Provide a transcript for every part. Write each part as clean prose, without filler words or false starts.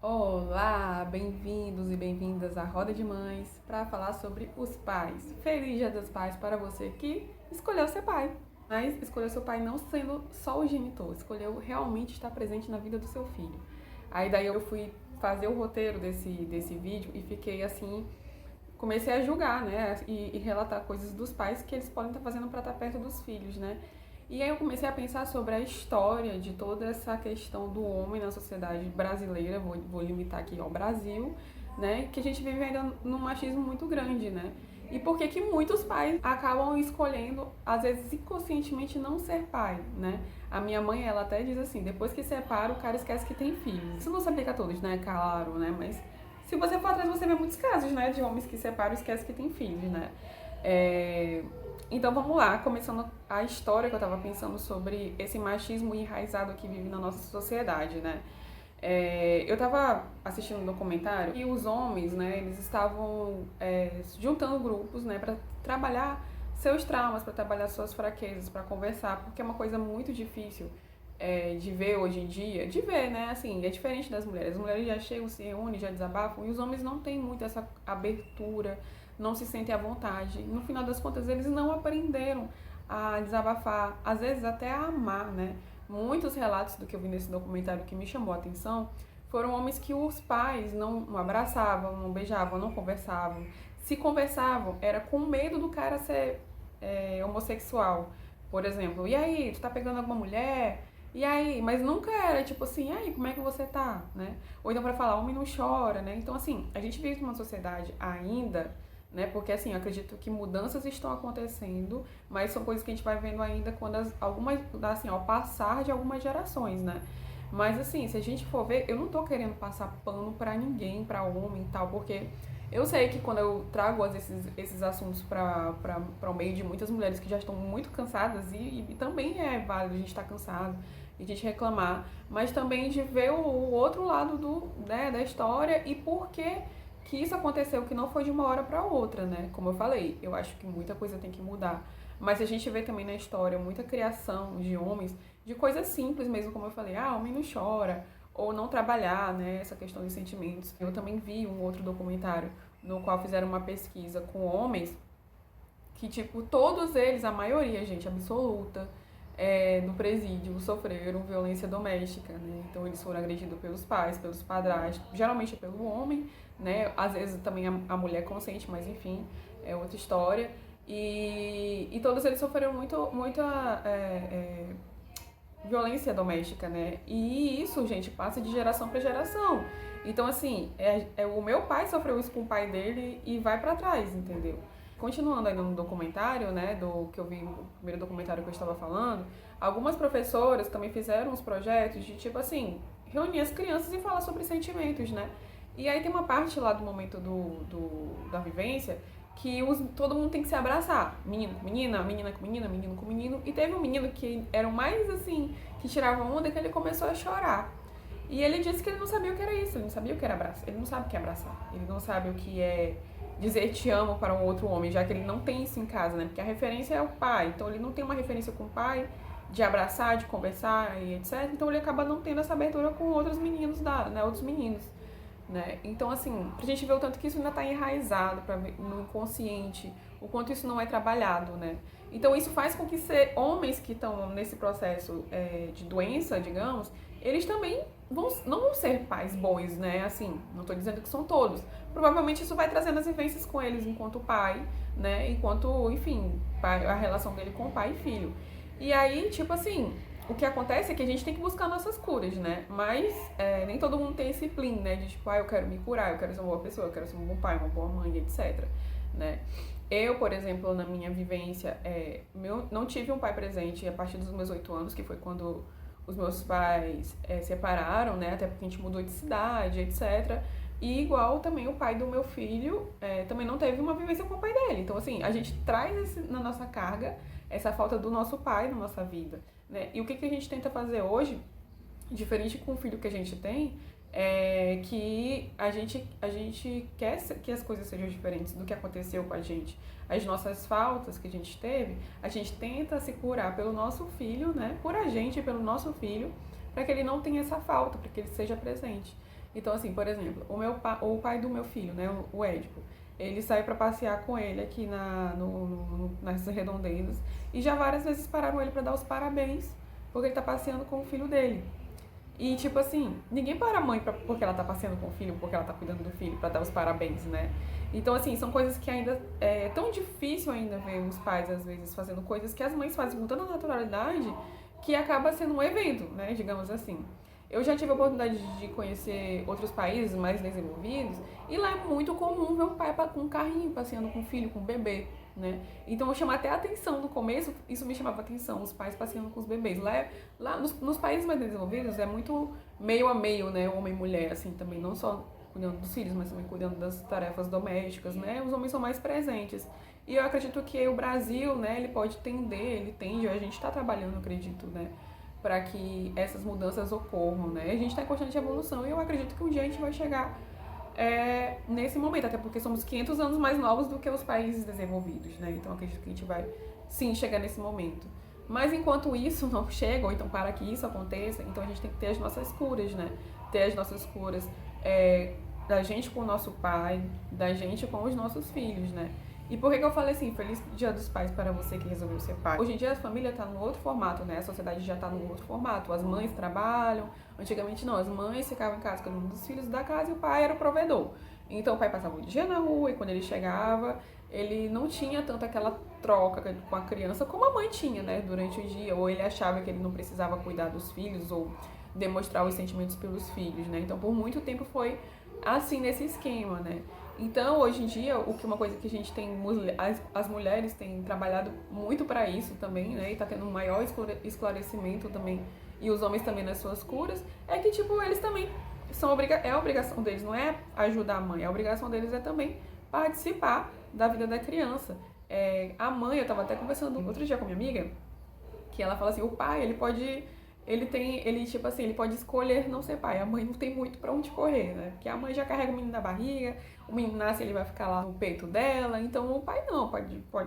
Olá, bem-vindos e bem-vindas à Roda de Mães para falar sobre os pais. Feliz Dia dos Pais para você que escolheu ser pai, mas escolheu seu pai não sendo só o genitor, escolheu realmente estar presente na vida do seu filho. Aí daí eu fui fazer o roteiro desse vídeo e fiquei assim, comecei a julgar, né, e relatar coisas dos pais que eles podem estar fazendo para estar perto dos filhos, né. E aí eu comecei a pensar sobre a história de toda essa questão do homem na sociedade brasileira, vou limitar aqui ao Brasil, né, que a gente vive ainda num machismo muito grande, né. E por que que muitos pais acabam escolhendo, às vezes inconscientemente, não ser pai, né? A minha mãe, ela até diz assim, depois que separa, o cara esquece que tem filhos. Isso não se aplica a todos, né? Claro, né? Mas se você for atrás, você vê muitos casos, né? De homens que separam e esquecem que tem filhos, né? Então vamos lá, começando a história que eu tava pensando sobre esse machismo enraizado que vive na nossa sociedade, né? Eu tava assistindo um documentário e os homens, né, eles estavam juntando grupos, né, para trabalhar seus traumas, para trabalhar suas fraquezas, para conversar, porque é uma coisa muito difícil de ver hoje em dia, de ver, né, assim, é diferente das mulheres. As mulheres já chegam, se reúnem, já desabafam, e os homens não têm muito essa abertura, não se sentem à vontade. No final das contas, eles não aprenderam a desabafar, às vezes até a amar, né? Muitos relatos do que eu vi nesse documentário que me chamou a atenção foram homens que os pais não abraçavam, não beijavam, não conversavam. Se conversavam, era com medo do cara ser homossexual, por exemplo. E aí, tu tá pegando alguma mulher? E aí? Mas nunca era tipo assim, e aí, como é que você tá, né? Ou então pra falar, homem não chora, né? Então, assim, a gente vive numa sociedade ainda, né? Porque assim, eu acredito que mudanças estão acontecendo, mas são coisas que a gente vai vendo ainda quando algumas, assim, ao passar de algumas gerações, né? Mas assim, se a gente for ver, eu não tô querendo passar pano pra ninguém, pra homem e tal, porque eu sei que quando eu trago esses assuntos para o meio de muitas mulheres que já estão muito cansadas, e também é válido a gente estar cansado, e a gente reclamar, mas também de ver o outro lado da história e por que isso aconteceu, que não foi de uma hora para outra, né? Como eu falei, eu acho que muita coisa tem que mudar. Mas a gente vê também na história muita criação de homens, de coisas simples mesmo, como eu falei, homem não chora, ou não trabalhar, né, essa questão dos sentimentos. Eu também vi um outro documentário no qual fizeram uma pesquisa com homens que, tipo, todos eles, a maioria, gente, absoluta, do presídio, sofreram violência doméstica, né? Então eles foram agredidos pelos pais, pelos padrastos, geralmente é pelo homem, né? Às vezes também a mulher consente, mas enfim, é outra história. E todos eles sofreram muita violência doméstica, né? E isso, gente, passa de geração para geração. Então, assim, o meu pai sofreu isso com o pai dele e vai para trás, entendeu? Continuando ainda no documentário, né, do que eu vi no primeiro documentário que eu estava falando, algumas professoras também fizeram uns projetos de, tipo assim, reunir as crianças e falar sobre sentimentos, né? E aí tem uma parte lá do momento da vivência que todo mundo tem que se abraçar. Menino com menina, menina com menina, menino com menino. E teve um menino que era o mais assim, que tirava onda, que ele começou a chorar. E ele disse que ele não sabia o que era isso, ele não sabia o que era abraçar, ele não sabe o que é abraçar, ele não sabe o que é dizer te amo para um outro homem, já que ele não tem isso em casa, né? Porque a referência é o pai, então ele não tem uma referência com o pai de abraçar, de conversar e etc. Então ele acaba não tendo essa abertura com outros meninos, outros meninos. Né? Então, assim, pra gente ver o tanto que isso ainda está enraizado no inconsciente, o quanto isso não é trabalhado, né? Então, isso faz com que homens que estão nesse processo de doença, digamos, eles também não vão ser pais bons, né? Assim, não estou dizendo que são todos. Provavelmente isso vai trazendo as vivências com eles enquanto pai, né? Enquanto, enfim, a relação dele com o pai e filho. E aí, tipo assim, o que acontece é que a gente tem que buscar nossas curas, né? Mas nem todo mundo tem esse plim, né? De tipo, eu quero me curar, eu quero ser uma boa pessoa, eu quero ser um bom pai, uma boa mãe, etc. Né? Eu, por exemplo, na minha vivência, não tive um pai presente a partir dos meus 8 anos, que foi quando os meus pais separaram, né? Até porque a gente mudou de cidade, etc. E igual também o pai do meu filho também não teve uma vivência com o pai dele. Então, assim, a gente traz na nossa carga essa falta do nosso pai na nossa vida. Né? E o que a gente tenta fazer hoje, diferente com o filho que a gente tem, é que a gente quer que as coisas sejam diferentes do que aconteceu com a gente. As nossas faltas que a gente teve, a gente tenta se curar pelo nosso filho, né? Por a gente e pelo nosso filho, para que ele não tenha essa falta, para que ele seja presente. Então, assim, por exemplo, o pai do meu filho, né, o Édipo, ele sai pra passear com ele aqui nas redondezas e já várias vezes pararam ele pra dar os parabéns porque ele tá passeando com o filho dele. E, tipo assim, ninguém para a mãe porque ela tá passeando com o filho, porque ela tá cuidando do filho, pra dar os parabéns, né? Então, assim, são coisas que ainda é tão difícil ainda ver os pais, às vezes, fazendo coisas que as mães fazem com tanta naturalidade que acaba sendo um evento, né? Digamos assim. Eu já tive a oportunidade de conhecer outros países mais desenvolvidos e lá é muito comum ver um pai com um carrinho passeando com o filho, com o bebê, né? Então eu chamo até a atenção no começo, isso me chamava atenção, os pais passeando com os bebês. Lá nos países mais desenvolvidos é muito meio a meio, né? Homem e mulher, assim, também, não só cuidando dos filhos, mas também cuidando das tarefas domésticas, né? Os homens são mais presentes. E eu acredito que o Brasil, né, ele pode tender, ele tende, a gente está trabalhando, acredito, né, para que essas mudanças ocorram, né? A gente está em constante evolução e eu acredito que um dia a gente vai chegar nesse momento, até porque somos 500 anos mais novos do que os países desenvolvidos, né? Então acredito que a gente vai sim chegar nesse momento. Mas enquanto isso não chega, ou então para que isso aconteça, então a gente tem que ter as nossas curas, né? Ter as nossas curas da gente com o nosso pai, da gente com os nossos filhos, né? E por que eu falei assim, feliz Dia dos Pais para você que resolveu ser pai? Hoje em dia a família está num outro formato, né? A sociedade já está num outro formato. As mães trabalham, antigamente não, as mães ficavam em casa cuidando dos filhos da casa e o pai era o provedor. Então o pai passava o dia na rua e quando ele chegava, ele não tinha tanto aquela troca com a criança como a mãe tinha, né? Durante o dia. Ou ele achava que ele não precisava cuidar dos filhos ou demonstrar os sentimentos pelos filhos, né? Então por muito tempo foi assim nesse esquema, né? Então, hoje em dia, uma coisa que a gente tem, as mulheres têm trabalhado muito para isso também, né? E tá tendo um maior esclarecimento também, e os homens também nas suas curas, é que, tipo, eles também é a obrigação deles, não é ajudar a mãe, a obrigação deles é também participar da vida da criança. A mãe, eu tava até conversando outro dia com minha amiga, que ela fala assim, o pai, tipo assim, ele pode escolher não ser pai. A mãe não tem muito pra onde correr, né? Porque a mãe já carrega o menino na barriga, o menino nasce, ele vai ficar lá no peito dela. Então o pai não,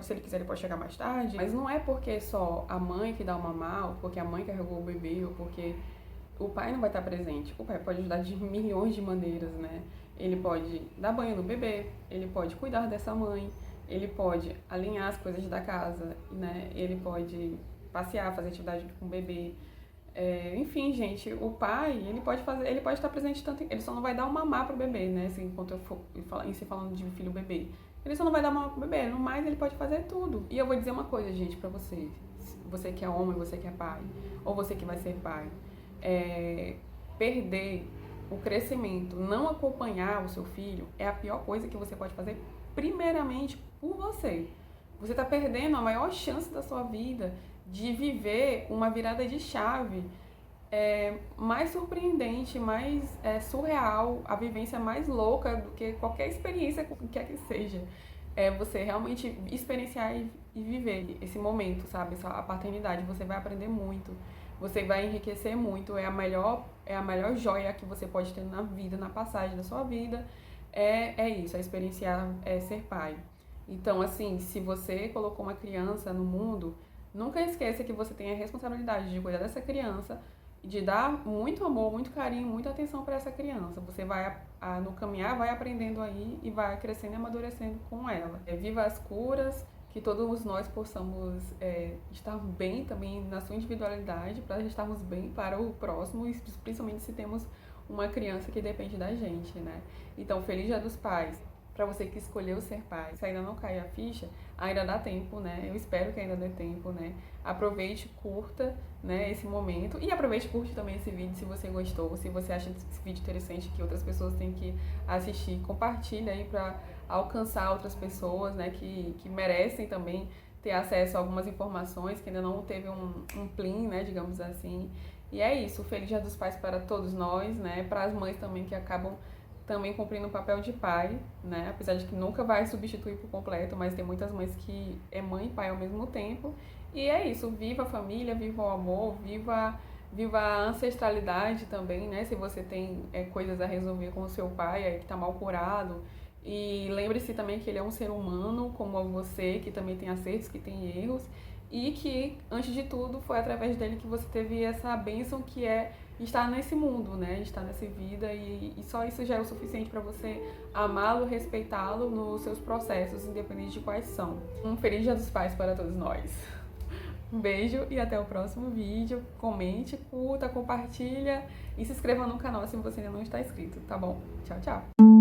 se ele quiser, ele pode chegar mais tarde. Mas não é porque é só a mãe que dá o mamar, ou porque a mãe carregou o bebê, ou porque o pai não vai estar presente. O pai pode ajudar de milhões de maneiras, né? Ele pode dar banho no bebê, ele pode cuidar dessa mãe, ele pode alinhar as coisas da casa, né? Ele pode passear, fazer atividade com o bebê. Enfim, gente, o pai, ele pode estar presente tanto, ele só não vai dar um mamar pro bebê, né? Assim, enquanto eu for em si falando de filho bebê. Ele só não vai dar mamar pro bebê, no mais ele pode fazer tudo. E eu vou dizer uma coisa, gente, pra você. Você que é homem, você que é pai, ou você que vai ser pai. Perder o crescimento, não acompanhar o seu filho, é a pior coisa que você pode fazer, primeiramente por você. Você está perdendo a maior chance da sua vida de viver uma virada de chave mais surpreendente, mais surreal, a vivência mais louca do que qualquer experiência, quer que seja. Você realmente experienciar e viver esse momento, sabe? A paternidade, você vai aprender muito, você vai enriquecer muito, é a melhor joia que você pode ter na vida, na passagem da sua vida, isso, experienciar ser pai. Então, assim, se você colocou uma criança no mundo, nunca esqueça que você tem a responsabilidade de cuidar dessa criança, de dar muito amor, muito carinho, muita atenção para essa criança. Você vai, no caminhar, vai aprendendo aí e vai crescendo e amadurecendo com ela. Viva as curas, que todos nós possamos estar bem também na sua individualidade, para estarmos bem para o próximo, e principalmente se temos uma criança que depende da gente, né? Então, feliz Dia dos Pais! Para você que escolheu ser pai. Se ainda não caiu a ficha, ainda dá tempo, né? Eu espero que ainda dê tempo, né? Aproveite, curta, né, esse momento. E aproveite e curte também esse vídeo se você gostou, se você acha esse vídeo interessante, que outras pessoas têm que assistir. Compartilha aí para alcançar outras pessoas, né, que merecem também ter acesso a algumas informações, que ainda não teve um plim, né, digamos assim. E é isso. Feliz Dia dos Pais para todos nós, né? Para as mães também que acabam também cumprindo o papel de pai, né? Apesar de que nunca vai substituir por completo, mas tem muitas mães que é mãe e pai ao mesmo tempo. E é isso, viva a família, viva o amor, viva a ancestralidade também, né? Se você tem coisas a resolver com o seu pai, aí que tá mal curado. E lembre-se também que ele é um ser humano, como você, que também tem acertos, que tem erros. E que, antes de tudo, foi através dele que você teve essa bênção que é estar nesse mundo, né? Estar nessa vida e só isso já é o suficiente para você amá-lo, respeitá-lo nos seus processos, independente de quais são. Um feliz Dia dos Pais para todos nós. Um beijo e até o próximo vídeo. Comente, curta, compartilha e se inscreva no canal se você ainda não está inscrito, tá bom? Tchau, tchau!